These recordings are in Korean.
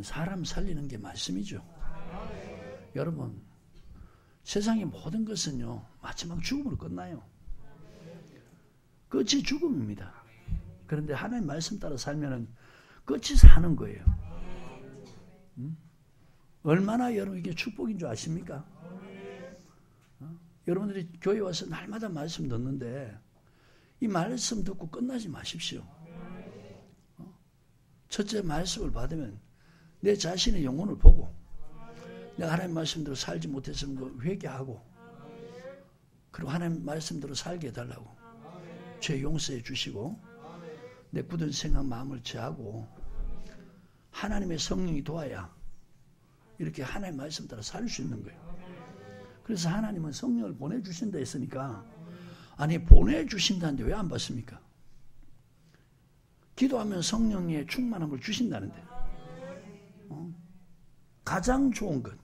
사람 살리는 게 말씀이죠. 여러분, 세상의 모든 것은요, 마지막 죽음으로 끝나요. 끝이 죽음입니다. 그런데 하나님 말씀 따라 살면은 끝이 사는 거예요. 얼마나 여러분 이게 축복인 줄 아십니까? 여러분들이 교회 와서 날마다 말씀 듣는데 이 말씀 듣고 끝나지 마십시오. 첫째, 말씀을 받으면 내 자신의 영혼을 보고 내가 하나님 말씀대로 살지 못했으면 회개하고 그리고 하나님 말씀대로 살게 해달라고 죄 용서해 주시고 내 굳은 생각 마음을 제하고 하나님의 성령이 도와야 이렇게 하나님 말씀 따라 살 수 있는 거예요. 그래서 하나님은 성령을 보내주신다 했으니까 아니 보내주신다는데 왜 안 받습니까? 기도하면 성령의 충만함을 주신다는데 가장 좋은 것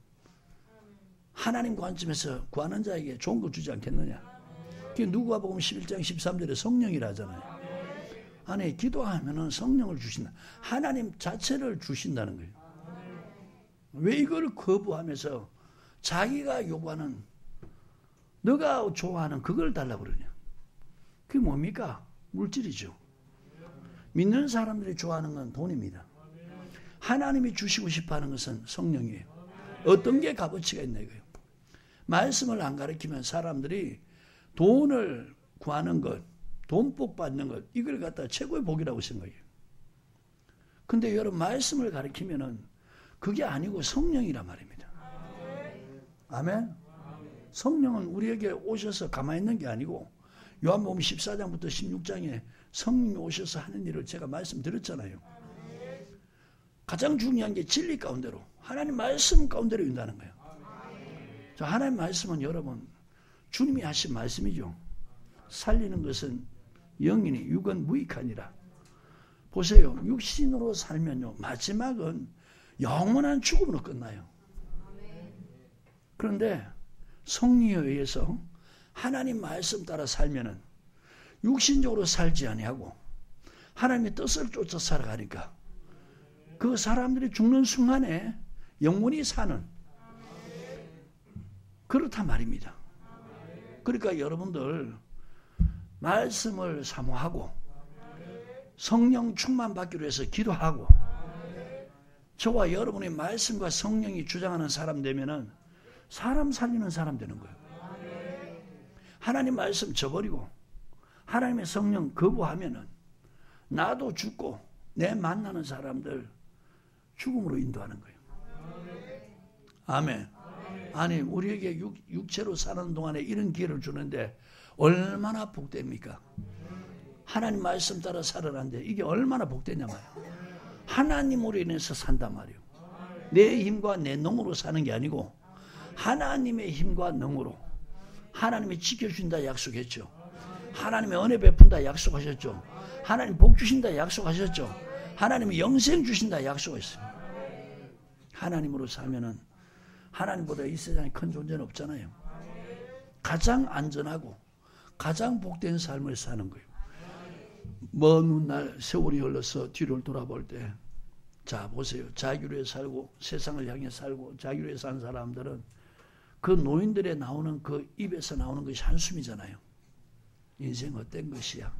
하나님 관점에서 구하는 자에게 좋은 거 주지 않겠느냐. 그게 누가복음 11장 13절에 성령이라 하잖아요. 아니 기도하면 성령을 주신다. 하나님 자체를 주신다는 거예요. 왜 이걸 거부하면서 자기가 요구하는 너가 좋아하는 그걸 달라고 그러냐. 그게 뭡니까? 물질이죠. 믿는 사람들이 좋아하는 건 돈입니다. 하나님이 주시고 싶어하는 것은 성령이에요. 어떤 게 값어치가 있나 이거예요. 말씀을 안 가르치면 사람들이 돈을 구하는 것, 돈복 받는 것 이걸 갖다 최고의 복이라고 생각해요. 근데 여러분 말씀을 가르치면은 그게 아니고 성령이란 말입니다. 아멘? 성령은 우리에게 오셔서 가만히 있는 게 아니고 요한복음 14장부터 16장에 성령이 오셔서 하는 일을 제가 말씀드렸잖아요. 가장 중요한 게 진리 가운데로 하나님 말씀 가운데로 인다는 거예요. 자, 하나님 말씀은 여러분 주님이 하신 말씀이죠. 살리는 것은 영이니 육은 무익하니라. 보세요. 육신으로 살면요 마지막은 영원한 죽음으로 끝나요. 그런데 성령에 의해서 하나님 말씀 따라 살면은 육신적으로 살지 아니하고 하나님의 뜻을 쫓아 살아가니까 그 사람들이 죽는 순간에 영원히 사는 그렇단 말입니다. 그러니까 여러분들 말씀을 사모하고 성령 충만 받기로 해서 기도하고 저와 여러분의 말씀과 성령이 주장하는 사람 되면은 사람 살리는 사람 되는 거예요. 하나님 말씀 저버리고 하나님의 성령 거부하면은 나도 죽고 내 만나는 사람들 죽음으로 인도하는 거예요. 아멘. 아니 우리에게 육체로 사는 동안에 이런 기회를 주는데 얼마나 복됩니까? 하나님 말씀 따라 살아라는데 이게 얼마나 복되냐 말이에요. 하나님으로 인해서 산단 말이에요. 내 힘과 내 능으로 사는 게 아니고 하나님의 힘과 능으로 하나님이 지켜준다 약속했죠. 하나님의 은혜 베푼다 약속하셨죠. 하나님 복 주신다 약속하셨죠. 하나님이 영생 주신다 약속했어요. 하나님으로 살면은 하나님보다 이 세상에 큰 존재는 없잖아요. 가장 안전하고 가장 복된 삶을 사는 거예요. 먼 훗날 세월이 흘러서 뒤를 돌아볼 때 자 보세요. 자기로 해 살고 세상을 향해 살고 자기로 해 사는 사람들은 그 노인들의 나오는 그 입에서 나오는 것이 한숨이잖아요. 인생 헛된 것이야.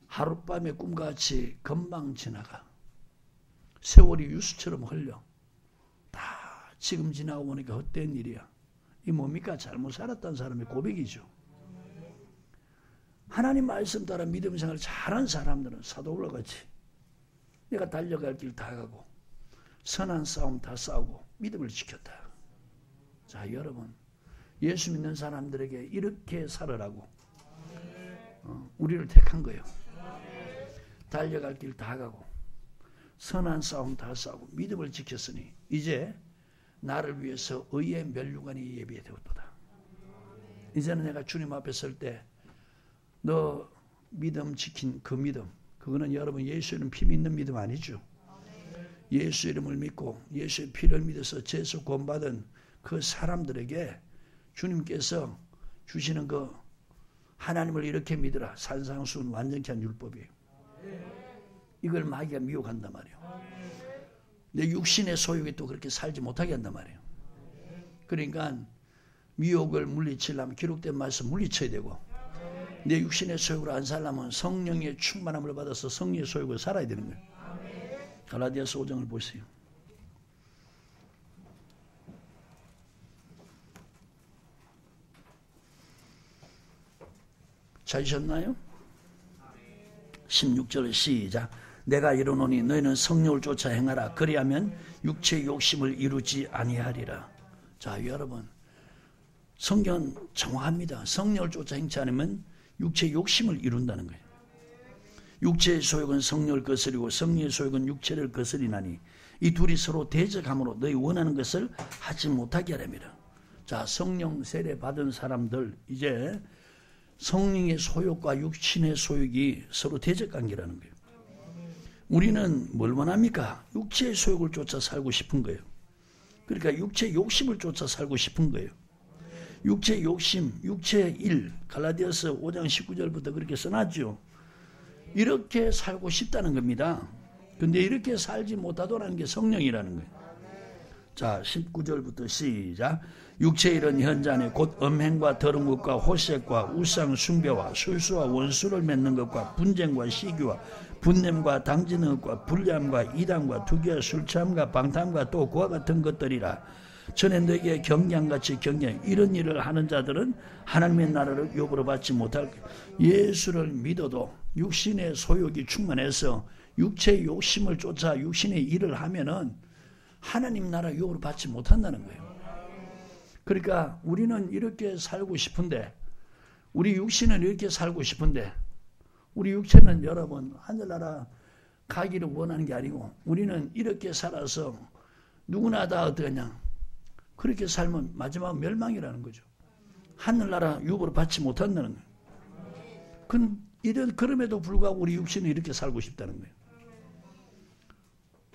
하룻밤의 꿈같이 금방 지나가. 세월이 유수처럼 흘려. 다 지금 지나고 보니까 헛된 일이야. 이 뭡니까? 잘못 살았다는 사람의 고백이죠. 하나님 말씀 따라 믿음 생활을 잘한 사람들은 사도들과 같이 내가 달려갈 길 다 가고 선한 싸움 다 싸우고 믿음을 지켰다. 자 여러분 예수 믿는 사람들에게 이렇게 살으라고 우리를 택한 거예요. 달려갈 길 다 가고 선한 싸움 다 싸우고 믿음을 지켰으니 이제 나를 위해서 의의 면류관이 예비되었도다. 이제는 내가 주님 앞에 설 때 너 믿음 지킨 그 믿음 그거는 여러분 예수 이름 피 믿는 믿음 아니죠. 예수 이름을 믿고 예수의 피를 믿어서 죄에서 구원받은 그 사람들에게 주님께서 주시는 그 하나님을 이렇게 믿으라. 산상수훈 완전케 한 율법이에요. 이걸 마귀가 미혹한단 말이에요. 내 육신의 소욕이 또 그렇게 살지 못하게 한단 말이에요. 그러니까 미혹을 물리치려면 기록된 말씀 물리쳐야 되고, 내 육신의 소욕으로 안 살려면 성령의 충만함을 받아서 성령의 소욕을 살아야 되는 거예요. 갈라디아서 5장을 보세요. 찾으셨나요? 16절 시작. 내가 이르노니 너희는 성령을 쫓아 행하라. 그리하면 육체의 욕심을 이루지 아니하리라. 자, 여러분, 성경은 정확합니다. 성령을 쫓아 행치 않으면 육체의 욕심을 이룬다는 거예요. 육체의 소욕은 성령을 거스리고 성령의 소욕은 육체를 거스리나니 이 둘이 서로 대적함으로 너희 원하는 것을 하지 못하게 하랍니다. 자, 성령 세례 받은 사람들, 이제 성령의 소욕과 육신의 소욕이 서로 대적 관계라는 거예요. 우리는 뭘 원합니까? 육체의 소욕을 쫓아 살고 싶은 거예요. 그러니까 육체의 욕심을 쫓아 살고 싶은 거예요. 육체의 욕심, 육체의 일, 갈라디아서 5장 19절부터 그렇게 써놨죠. 이렇게 살고 싶다는 겁니다. 근데 이렇게 살지 못하더라는 게 성령이라는 거예요. 자, 19절부터 시작. 육체의 일은 현자네 곧 음행과 더러운 것과 호색과 우상 숭배와 술수와 원수를 맺는 것과 분쟁과 시기와 분냄과 당지는 것과 불리함과 이단과 투기와 술취함과 방탕과 또 그와 같은 것들이라. 전에 너에게 경량같이 경량 이런 일을 하는 자들은 하나님의 나라를 욕으로 받지 못할 거예요. 예수를 믿어도 육신의 소욕이 충만해서 육체의 욕심을 쫓아 육신의 일을 하면은 하나님 나라 욕으로 받지 못한다는 거예요. 그러니까 우리는 이렇게 살고 싶은데, 우리 육신은 이렇게 살고 싶은데, 우리 육체는 여러분 하늘나라 가기를 원하는 게 아니고, 우리는 이렇게 살아서 누구나 다 어떠냐, 그렇게 살면 마지막 멸망이라는 거죠. 하늘나라 욕으로 받지 못한다는 거예요. 그럼에도 불구하고 우리 육신은 이렇게 살고 싶다는 거예요.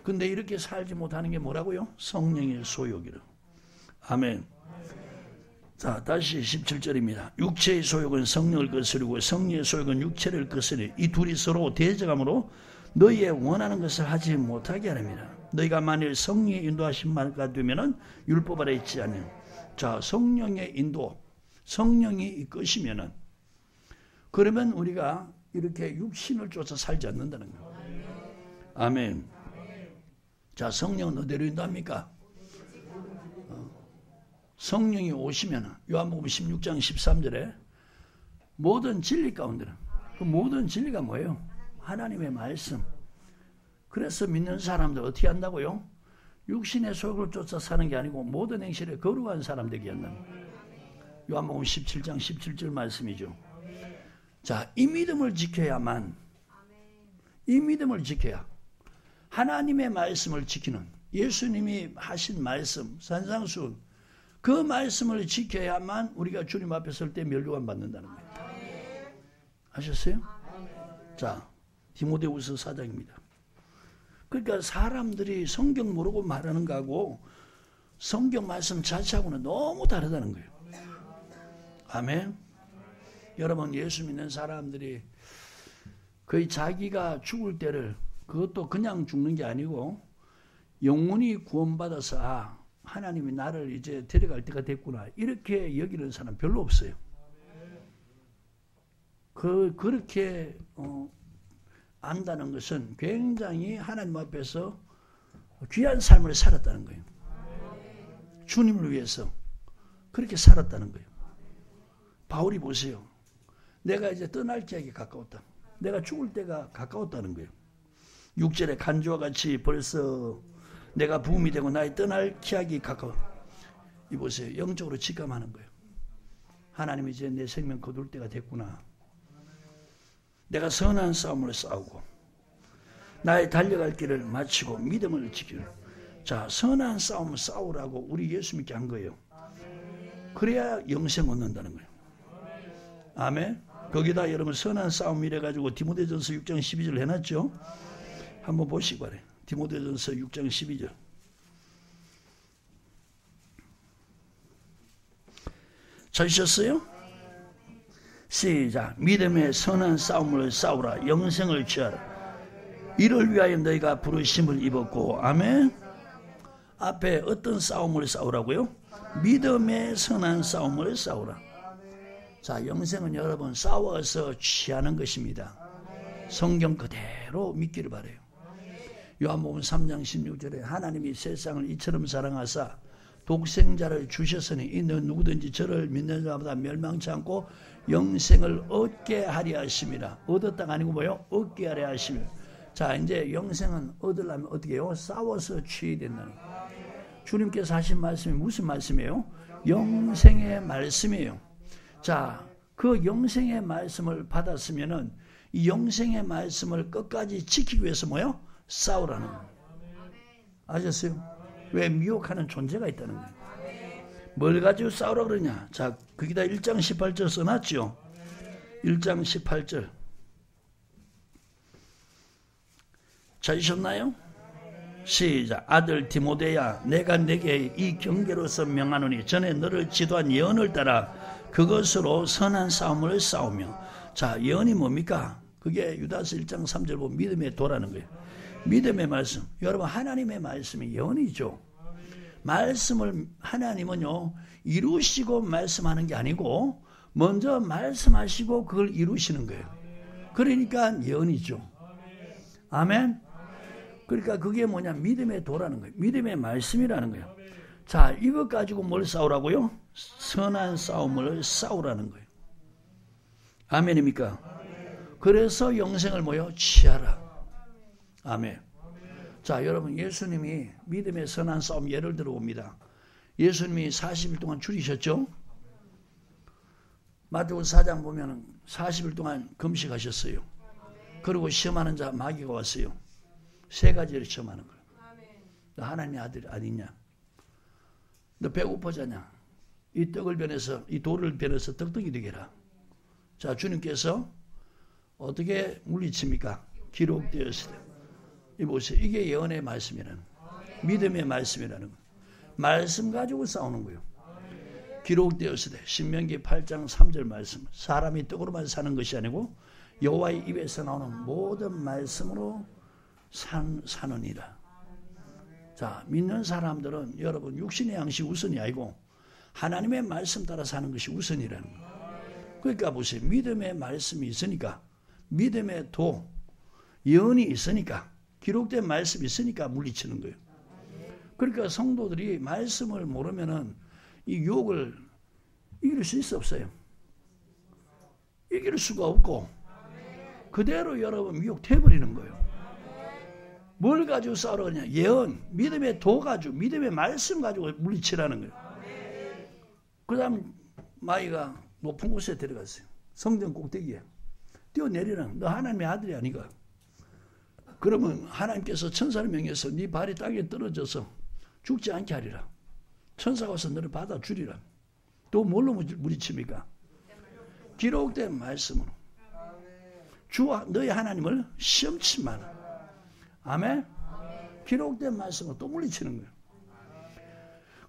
근데 이렇게 살지 못하는 게 뭐라고요? 성령의 소욕이라. 아멘. 자, 다시 17절입니다. 육체의 소욕은 성령을 거스르고 성령의 소욕은 육체를 거스르. 이 둘이 서로 대적함으로 너희의 원하는 것을 하지 못하게 하랍니다. 너희가 만일 성령의 인도하신 말가 되면은 율법 아래 있지 않는. 자, 성령의 인도, 성령이 이끄시면은, 그러면 우리가 이렇게 육신을 쫓아 살지 않는다는 거예요. 아멘. 자, 성령은 어디로 인도합니까? 성령이 오시면 요한복음 16장 13절에 모든 진리 가운데는, 그 모든 진리가 뭐예요? 하나님의 말씀. 그래서 믿는 사람들 어떻게 한다고요? 육신의 소욕을 쫓아 사는 게 아니고 모든 행실에 거룩한 사람 되게 한다는 거예요. 요한복음 17장 17절 말씀이죠. 자, 이 믿음을 지켜야만, 이 믿음을 지켜야 하나님의 말씀을 지키는, 예수님이 하신 말씀, 산상수훈, 그 말씀을 지켜야만 우리가 주님 앞에 설 때 멸류관 받는다는 거예요. 아셨어요? 자, 디모데후서 4장입니다. 그러니까 사람들이 성경 모르고 말하는 거하고 성경 말씀 자체하고는 너무 다르다는 거예요. 아멘. 여러분, 예수 믿는 사람들이 거의 자기가 죽을 때를, 그것도 그냥 죽는 게 아니고 영원히 구원받아서 하나님이 나를 이제 데려갈 때가 됐구나, 이렇게 여기는 사람 별로 없어요. 그렇게 안다는 것은 굉장히 하나님 앞에서 귀한 삶을 살았다는 거예요. 주님을 위해서 그렇게 살았다는 거예요. 바울이 보세요. 내가 이제 떠날 기약이 가까웠다. 내가 죽을 때가 가까웠다는 거예요. 6절에 간주와 같이 벌써 내가 부음이 되고 나의 떠날 기약이 가까워. 이 보세요. 영적으로 직감하는 거예요. 하나님이 이제 내 생명 거둘 때가 됐구나. 내가 선한 싸움을 싸우고 나의 달려갈 길을 마치고 믿음을 지키는. 자, 선한 싸움을 싸우라고 우리 예수 믿게 한 거예요. 그래야 영생 얻는다는 거예요. 아멘. 거기다 여러분 선한 싸움 이래가지고 디모데전서 6장 12절 해놨죠. 한번 보시기 바래요. 디모데전서 6장 12절. 찾으셨어요? 시작. 믿음의 선한 싸움을 싸우라. 영생을 취하라. 이를 위하여 너희가 부르심을 입었고. 아멘. 앞에 어떤 싸움을 싸우라고요? 믿음의 선한 싸움을 싸우라. 자, 영생은 여러분 싸워서 취하는 것입니다. 성경 그대로 믿기를 바라요. 요한복음 3장 16절에 하나님이 세상을 이처럼 사랑하사 독생자를 주셨으니 이는 누구든지 저를 믿는 자마다 멸망치 않고 영생을 얻게 하려 하심이라. 얻었다가 아니고 뭐요? 얻게 하려 하심이라. 자, 이제 영생은 얻으려면 어떻게 해요? 싸워서 취해야 된다는 거예요. 주님께서 하신 말씀이 무슨 말씀이에요? 영생의 말씀이에요. 자, 그 영생의 말씀을 받았으면은 이 영생의 말씀을 끝까지 지키기 위해서 뭐요? 싸우라는 거예요. 아셨어요? 왜? 미혹하는 존재가 있다는 거예요. 뭘 가지고 싸우라 그러냐? 자, 거기다 1장 18절 써놨죠? 1장 18절. 찾으셨나요? 시작. 아들 디모데야, 내가 내게 이 경계로서 명하노니 전에 너를 지도한 예언을 따라 그것으로 선한 싸움을 싸우며. 자, 예언이 뭡니까? 그게 유다서 1장 3절 보면 믿음의 도라는 거예요. 믿음의 말씀. 여러분, 하나님의 말씀이 예언이죠. 말씀을 하나님은요 이루시고 말씀하는 게 아니고 먼저 말씀하시고 그걸 이루시는 거예요. 그러니까 예언이죠. 아멘. 그러니까 그게 뭐냐? 믿음의 도라는 거예요. 믿음의 말씀이라는 거예요. 자, 이것 가지고 뭘 싸우라고요? 선한 싸움을 싸우라는 거예요. 아멘입니까? 그래서 영생을 뭐요? 취하라. 아멘. 자, 여러분, 예수님이 믿음의 선한 싸움 예를 들어봅니다. 예수님이 40일 동안 줄이셨죠? 마태복음 4장 보면 40일 동안 금식하셨어요. 그리고 시험하는 자 마귀가 왔어요. 세 가지를 시험하는 거예요. 너 하나님의 아들 아니냐? 너 배고파자냐? 이 떡을 변해서, 이 돌을 변해서 떡떡이 되게 해라. 자, 주님께서 어떻게 물리칩니까? 기록되었을 때. 이 보세요. 이게 예언의 말씀이라는 거예요. 믿음의 말씀이라는 거예요. 말씀 가지고 싸우는 거예요. 기록되었을 때. 신명기 8장 3절 말씀. 사람이 떡으로만 사는 것이 아니고 여호와의 입에서 나오는 모든 말씀으로 사느니라. 자, 믿는 사람들은 여러분 육신의 양식 우선이 아니고 하나님의 말씀 따라 사는 것이 우선이라는 거예요. 그러니까 보세요. 믿음의 말씀이 있으니까, 믿음의 도, 예언이 있으니까, 기록된 말씀이 있으니까 물리치는 거예요. 그러니까 성도들이 말씀을 모르면은 이 유혹을 이길 수 있어 없어요? 이길 수가 없고 그대로 여러분 미혹돼버리는 거예요. 뭘 가지고 싸우러 그러냐? 예언, 믿음의 도 가지고, 믿음의 말씀 가지고 물리치라는 거예요. 그 다음 마귀가 높은 곳에 들어갔어요. 성전 꼭대기에 뛰어내리라는. 너 하나님의 아들이 아니가? 그러면 하나님께서 천사를 명해서 네 발이 땅에 떨어져서 죽지 않게 하리라. 천사가 와서 너를 받아주리라. 또 뭘로 물리칩니까? 기록된 말씀으로. 주와 너희 하나님을 시험치 마라. 아멘? 기록된 말씀으로 또 물리치는 거예요.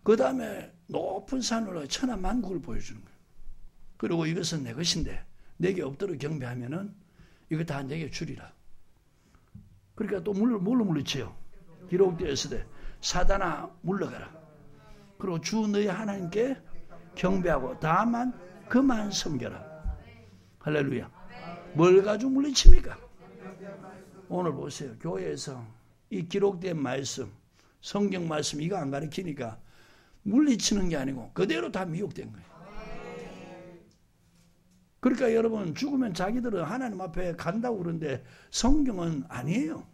그 다음에 높은 산으로 천하만국을 보여주는 거예요. 그리고 이것은 내 것인데 내게 없도록 경배하면은 이거 다 내게 주리라. 그러니까 또 뭘로 물리쳐요? 기록되었을 때 사단아 물러가라. 그리고 주 너희 하나님께 경배하고 다만 그만 섬겨라. 할렐루야. 뭘 가지고 물리칩니까? 오늘 보세요. 교회에서 이 기록된 말씀, 성경 말씀 이거 안 가르치니까 물리치는 게 아니고 그대로 다 미혹된 거예요. 그러니까 여러분 죽으면 자기들은 하나님 앞에 간다고 그러는데 성경은 아니에요.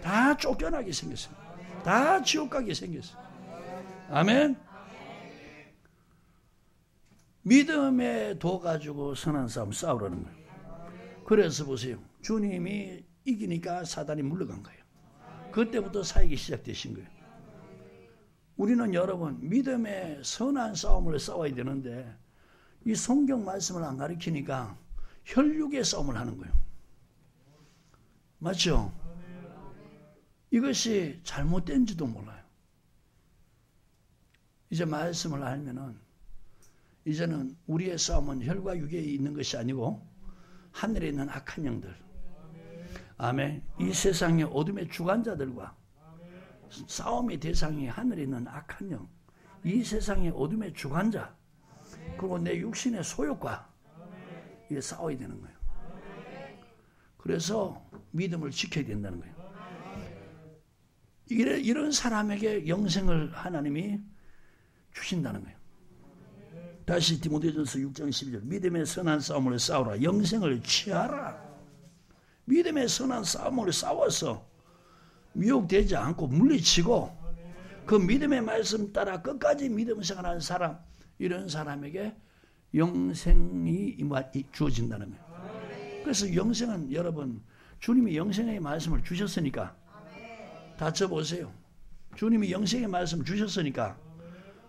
다 쫓겨나게 생겼어요. 다 지옥 가게 생겼어요. 아멘. 믿음의 도 가지고 선한 싸움 싸우라는 거예요. 그래서 보세요. 주님이 이기니까 사단이 물러간 거예요. 그때부터 사역이 시작되신 거예요. 우리는 여러분 믿음의 선한 싸움을 싸워야 되는데 이 성경 말씀을 안 가르치니까 혈육의 싸움을 하는 거예요. 맞죠? 이것이 잘못된지도 몰라요. 이제 말씀을 알면은 이제는 우리의 싸움은 혈과 육에 있는 것이 아니고 하늘에 있는 악한 영들, 아멘, 이 세상의 어둠의 주관자들과 싸움의 대상이 하늘에 있는 악한 영, 이 세상의 어둠의 주관자, 그리고 내 육신의 소욕과 이게 싸워야 되는 거예요. 그래서 믿음을 지켜야 된다는 거예요. 이런 사람에게 영생을 하나님이 주신다는 거예요. 다시 디모데전서 6장 12절, 믿음의 선한 싸움을 싸우라, 영생을 취하라. 믿음의 선한 싸움을 싸워서 미혹되지 않고 물리치고 그 믿음의 말씀 따라 끝까지 믿음 생활하는 사람, 이런 사람에게 영생이 주어진다는 거예요. 그래서 영생은 여러분, 주님이 영생의 말씀을 주셨으니까 다 쳐보세요. 주님이 영생의 말씀 주셨으니까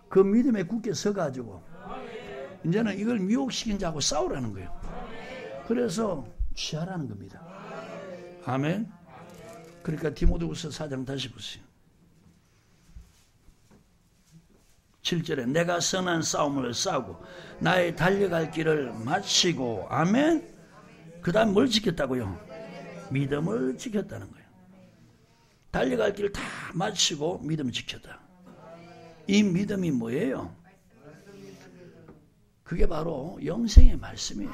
그 믿음에 굳게 서가지고 이제는 이걸 미혹시킨 자하고 싸우라는 거예요. 그래서 취하라는 겁니다. 아멘. 그러니까 디모데후서 4장 다시 보세요. 7절에 내가 선한 싸움을 싸우고 나의 달려갈 길을 마치고, 아멘. 그 다음 뭘 지켰다고요? 믿음을 지켰다는 거예요. 달려갈 길을 다 마치고 믿음을 지켰다. 이 믿음이 뭐예요? 그게 바로 영생의 말씀이에요.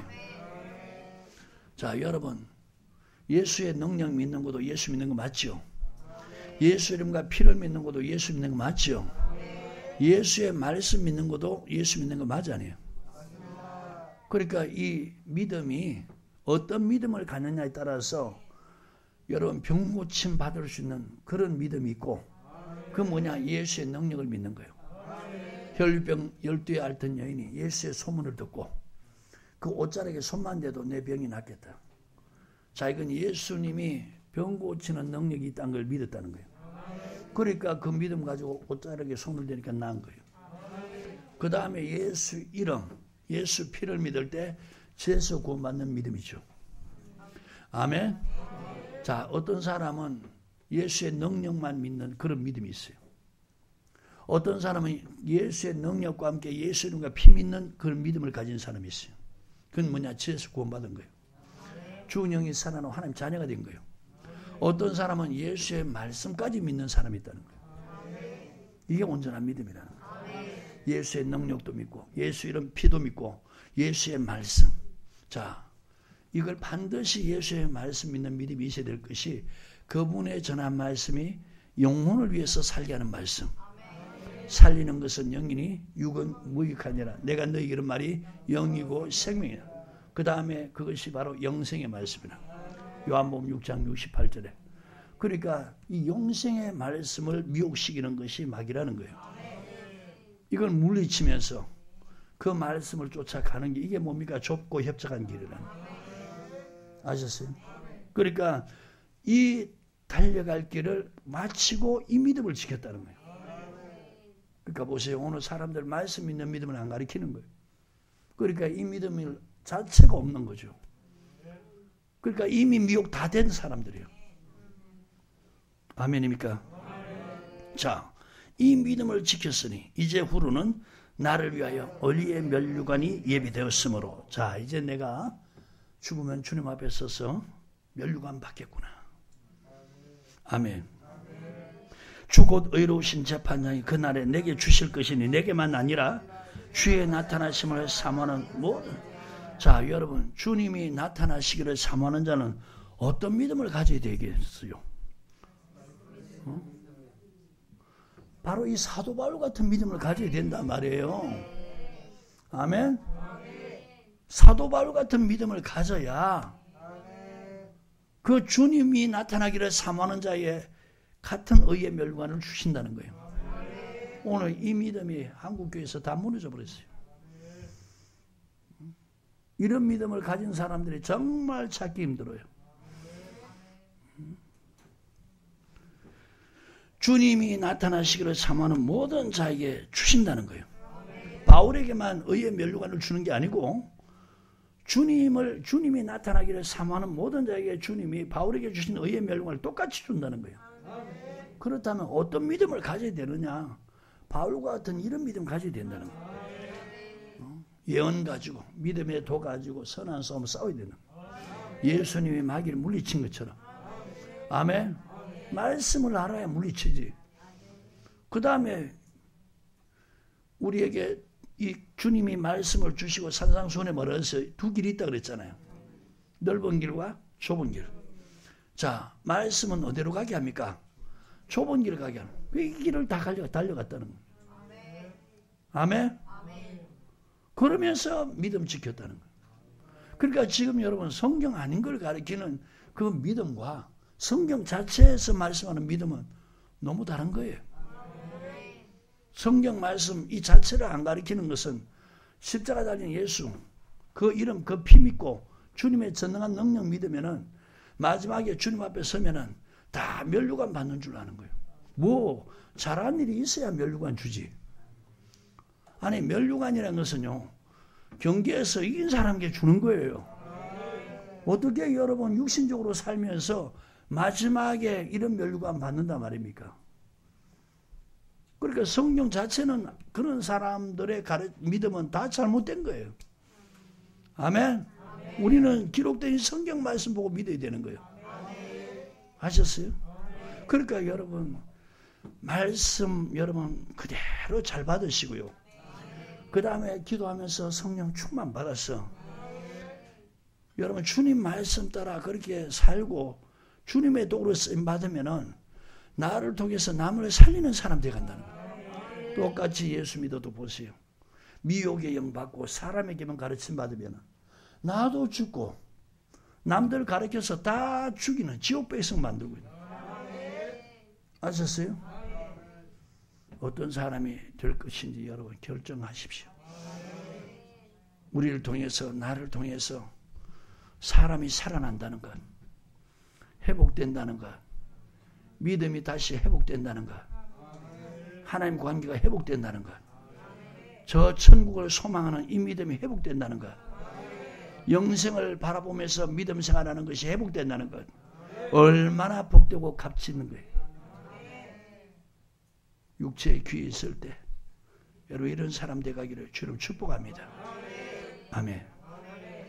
자, 여러분, 예수의 능력 믿는 것도 예수 믿는 거 맞죠? 예수 이름과 피를 믿는 것도 예수 믿는 거 맞죠? 예수의 말씀 믿는 것도 예수 믿는 거 맞아요. 그러니까 이 믿음이 어떤 믿음을 갖느냐에 따라서 여러분 병 고침 받을 수 있는 그런 믿음이 있고, 그 뭐냐? 예수의 능력을 믿는 거예요. 혈병 12에 앓던 여인이 예수의 소문을 듣고 그 옷자락에 손만 대도 내 병이 낫겠다. 자, 이건 예수님이 병 고치는 능력이 있다는 걸 믿었다는 거예요. 그러니까 그 믿음 가지고 옷자락에 손을 대니까 나은 거예요. 그 다음에 예수 이름, 예수 피를 믿을 때 죄에서 구원받는 믿음이죠. 아멘. 자, 어떤 사람은 예수의 능력만 믿는 그런 믿음이 있어요. 어떤 사람은 예수의 능력과 함께 예수 이름과 피 믿는 그런 믿음을 가진 사람이 있어요. 그건 뭐냐? 죄에서 구원받은 거예요. 주 영이 살아나고 하나님 자녀가 된 거예요. 어떤 사람은 예수의 말씀까지 믿는 사람이 있다는 거예요. 이게 온전한 믿음이라는 거예요. 예수의 능력도 믿고 예수 이름 피도 믿고 예수의 말씀. 자, 이걸 반드시 예수의 말씀 믿는 믿음이 있어야 될 것이, 그분의 전한 말씀이 영혼을 위해서 살게 하는 말씀. 살리는 것은 영이니 육은 무익하니라. 내가 너희에게 이런 말이 영이고 생명이라. 그 다음에 그것이 바로 영생의 말씀이라. 요한복음 6장 68절에. 그러니까 이 영생의 말씀을 미혹시키는 것이 마귀라는 거예요. 이걸 물리치면서 그 말씀을 쫓아가는 게 이게 뭡니까? 좁고 협착한 길이라는 거예요. 아셨어요? 그러니까 이 달려갈 길을 마치고 이 믿음을 지켰다는 거예요. 그러니까 보세요. 오늘 사람들 말씀 믿는 믿음을 안 가르치는 거예요. 그러니까 이 믿음 자체가 없는 거죠. 그러니까 이미 미혹 다 된 사람들이에요. 아멘입니까? 자, 이 믿음을 지켰으니 이제 후로는 나를 위하여 의리의 면류관이 예비되었으므로, 자, 이제 내가 죽으면 주님 앞에 서서 면류관 받겠구나. 아멘. 주 곧 의로우신 재판장이 그날에 내게 주실 것이니 내게만 아니라 주의 나타나심을 사모하는 모든, 자, 여러분, 주님이 나타나시기를 사모하는 자는 어떤 믿음을 가져야 되겠어요? 바로 이 사도 바울 같은 믿음을 가져야 된단 말이에요. 아멘. 사도 바울 같은 믿음을 가져야 그 주님이 나타나기를 사모하는 자의 같은 의의 멸관을 주신다는 거예요. 오늘 이 믿음이 한국교회에서 다 무너져 버렸어요. 이런 믿음을 가진 사람들이 정말 찾기 힘들어요. 주님이 나타나시기를 사모하는 모든 자에게 주신다는 거예요. 바울에게만 의의 면류관을 주는 게 아니고 주님이 나타나기를 사모하는 모든 자에게 주님이 바울에게 주신 의의 면류관을 똑같이 준다는 거예요. 그렇다면 어떤 믿음을 가져야 되느냐? 바울과 같은 이런 믿음 가져야 된다는 거예요. 예언 가지고 믿음의 도 가지고 선한 싸움 싸워야 되는 거예요. 예수님이 마귀를 물리친 것처럼. 아멘. 말씀을 알아야 물리치지. 그 다음에 우리에게 이 주님이 말씀을 주시고 산상수훈에 말해서 두 길이 있다 그랬잖아요. 넓은 길과 좁은 길. 자, 말씀은 어디로 가게 합니까? 좁은 길을 가게 하는. 이 길을 다 달려갔다는 거예요. 아멘? 그러면서 믿음 지켰다는 거예요. 그러니까 지금 여러분 성경 아닌 걸 가리키는 그 믿음과 성경 자체에서 말씀하는 믿음은 너무 다른 거예요. 성경 말씀 이 자체를 안 가리키는 것은 십자가 달린 예수 그 이름 그 피 믿고 주님의 전능한 능력 믿으면은 마지막에 주님 앞에 서면은 다 면류관 받는 줄 아는 거예요. 뭐 잘한 일이 있어야 면류관 주지. 아니 면류관이라는 것은요 경계에서 이긴 사람에게 주는 거예요. 어떻게 여러분 육신적으로 살면서 마지막에 이런 면류관 받는단 말입니까? 그러니까 성경 자체는 그런 사람들의 믿음은 다 잘못된 거예요. 아멘? 우리는 기록된 성경 말씀 보고 믿어야 되는 거예요. 아셨어요? 그러니까 여러분 말씀 여러분 그대로 잘 받으시고요. 그 다음에 기도하면서 성령 충만 받았어. 여러분 주님 말씀 따라 그렇게 살고 주님의 도구로 쓰임 받으면은 나를 통해서 남을 살리는 사람 되어간다는 거예요. 똑같이 예수 믿어도 보세요. 미혹의 영 받고 사람에게만 가르침 받으면 나도 죽고 남들 가르쳐서 다 죽이는 지옥 백성 만들고 있는. 아셨어요? 어떤 사람이 될 것인지 여러분 결정하십시오. 우리를 통해서 나를 통해서 사람이 살아난다는 것, 회복된다는 것, 믿음이 다시 회복된다는 것, 하나님 관계가 회복된다는 것, 저 천국을 소망하는 이 믿음이 회복된다는 것, 영생을 바라보면서 믿음 생활하는 것이 회복된다는 것, 얼마나 복되고 값지 있는 거예요. 육체의 귀에 있을 때 여러분 이런 사람 되가기를 주님 축복합니다. 아멘.